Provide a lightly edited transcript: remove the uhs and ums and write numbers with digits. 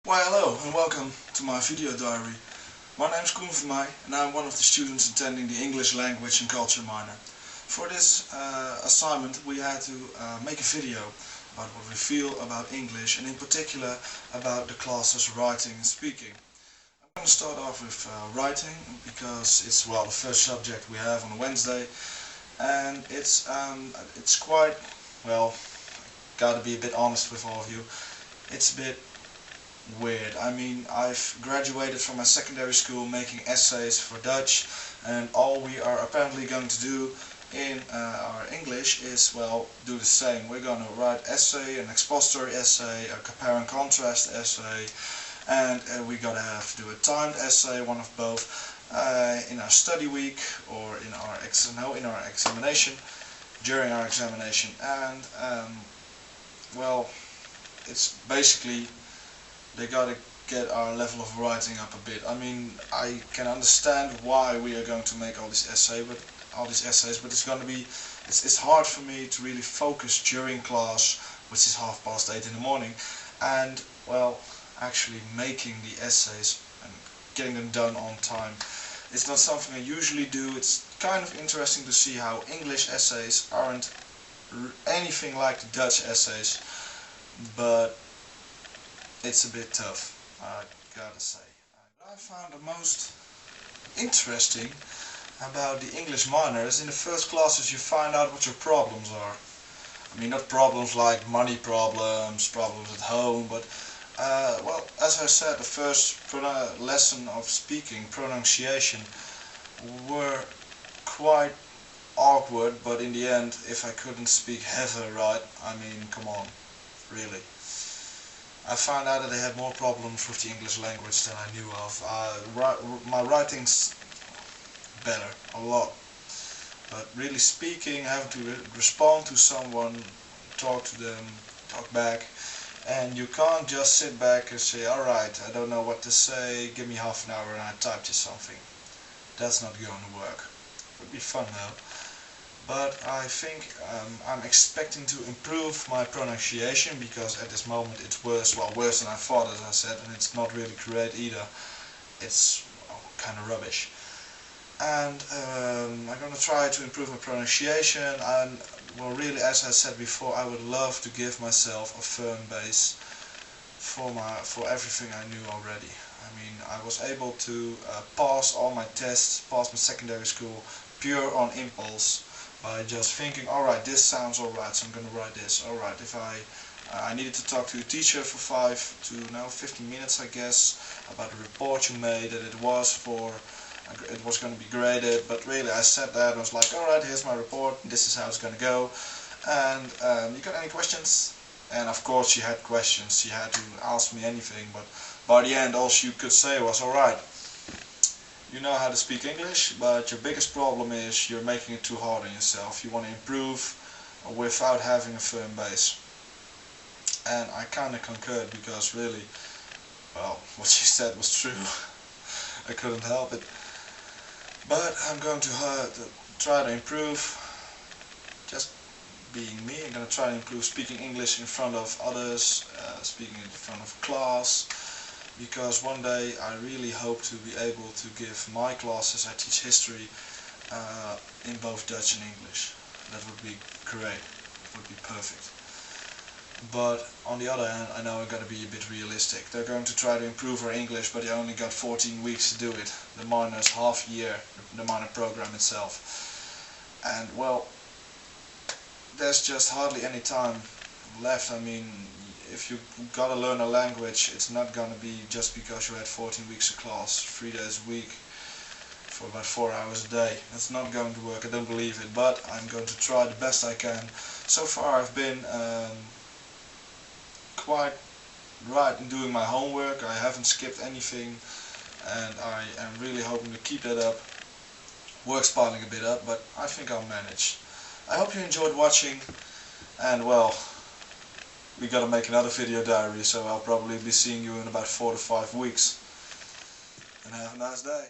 Why hello and welcome to my video diary. My name is Koen Vermeij and I'm one of the students attending the English Language and Culture minor. For this assignment we had to make a video about what we feel about English and in particular about the classes writing and speaking. I'm going to start off with writing because it's the first subject we have on Wednesday, and it's quite, gotta be a bit honest with all of you, it's a bit weird. I mean, I've graduated from my secondary school making essays for Dutch, and all we are apparently going to do in our English is, do the same. We're going to write essay, an expository essay, a compare and contrast essay, and we're going to have to do a timed essay, one of both, in our study week or in our examination, during our examination, and it's basically they gotta get our level of writing up a bit. I mean, I can understand why we are going to make all these essays, but it's hard for me to really focus during class, which is 8:30 in the morning, and actually making the essays and getting them done on time. It's not something I usually do. It's kind of interesting to see how English essays aren't anything like the Dutch essays, but it's a bit tough, I gotta say. What I found the most interesting about the English minor is in the first classes you find out what your problems are. I mean, not problems like money problems, problems at home, but as I said, the first lesson of speaking, pronunciation, were quite awkward, but in the end, if I couldn't speak heather right, I mean, come on, really. I found out that I had more problems with the English language than I knew of. My writing's better, a lot. But really speaking, having to respond to someone, talk to them, talk back, and you can't just sit back and say, alright, I don't know what to say, give me half an hour and I type you something. That's not going to work. It would be fun though. But I think I'm expecting to improve my pronunciation, because at this moment it's worse than I thought, as I said, and it's not really great either. It's kind of rubbish. And I'm going to try to improve my pronunciation, and really, as I said before, I would love to give myself a firm base for everything I knew already. I mean, I was able to pass all my tests, pass my secondary school, pure on impulse, by just thinking, alright, this sounds alright, so I'm going to write this. Alright, if I needed to talk to a teacher for 15 minutes, I guess, about the report you made, that it was going to be graded, but really I sat there and was like, alright, here's my report, this is how it's going to go, and you got any questions? And of course she had questions, she had to ask me anything, but by the end all she could say was, alright, you know how to speak English, but your biggest problem is you're making it too hard on yourself. You want to improve without having a firm base. And I kind of concurred, because really, what she said was true. I couldn't help it. But I'm going to try to improve, just being me. I'm going to try to improve speaking English in front of others, speaking in front of class. Because one day I really hope to be able to give my classes, I teach history, in both Dutch and English. That would be great, it would be perfect. But on the other hand, I know I've got to be a bit realistic. They're going to try to improve our English, but they only got 14 weeks to do it. The minor is half a year, the minor program itself. And there's just hardly any time left. I mean, if you gotta learn a language, it's not gonna be just because you had 14 weeks of class, 3 days a week, for about 4 hours a day. That's not going to work, I don't believe it, but I'm going to try the best I can. So far I've been quite right in doing my homework, I haven't skipped anything, and I am really hoping to keep that up. Work's piling a bit up, but I think I'll manage. I hope you enjoyed watching, and we gotta make another video diary, so I'll probably be seeing you in about 4 to 5 weeks. And have a nice day.